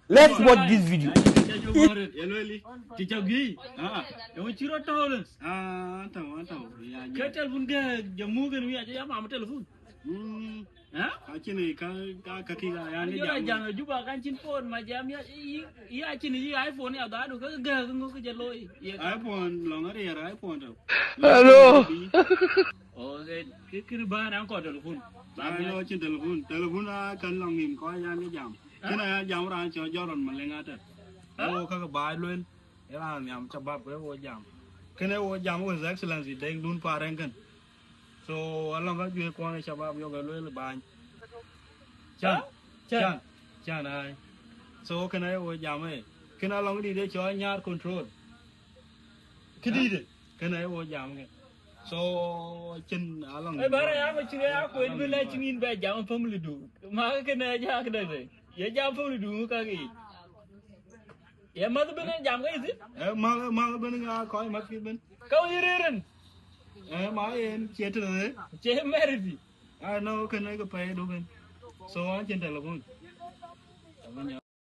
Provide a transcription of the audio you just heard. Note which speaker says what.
Speaker 1: Let's watch this video.
Speaker 2: Cicagi. Yang ciro tahu tahu. Ya. Telepon ke jamu kan wi aja ya mama telepon. Acini ka kaki ga ya ni jangan juga kan cin phone macam ya iya acini iPhone ya dah ke ke jaloi. iPhone long ada ya iPhone tu.
Speaker 1: Hello.
Speaker 2: Oh, ke barang kau telepon. Barang cin telepon kan long nim kau ya ni jam. Kena jam orang jalan melengah. Oh, kau bayar loan. Era nyam cabab o jam. Kena o jam o His Excellency deng dun pareng kan. So along ka jue ko na cabab yo ga loan ban. Chan ai. So kena o jam kena long di de cho nyar control. Kedi de kena o jam ke. So chin along. Bara ya ma chire ya ko en bela chingin ba jam family du. Ma kena ja ka de. Ya jam family du ka ki. Ya mother ben jam ka isi? Ma ben ga ko ma ki ben. Kau iriren. Ma en chetu ne. Che meridi. No kan ga pa do ben. So an chen telefon.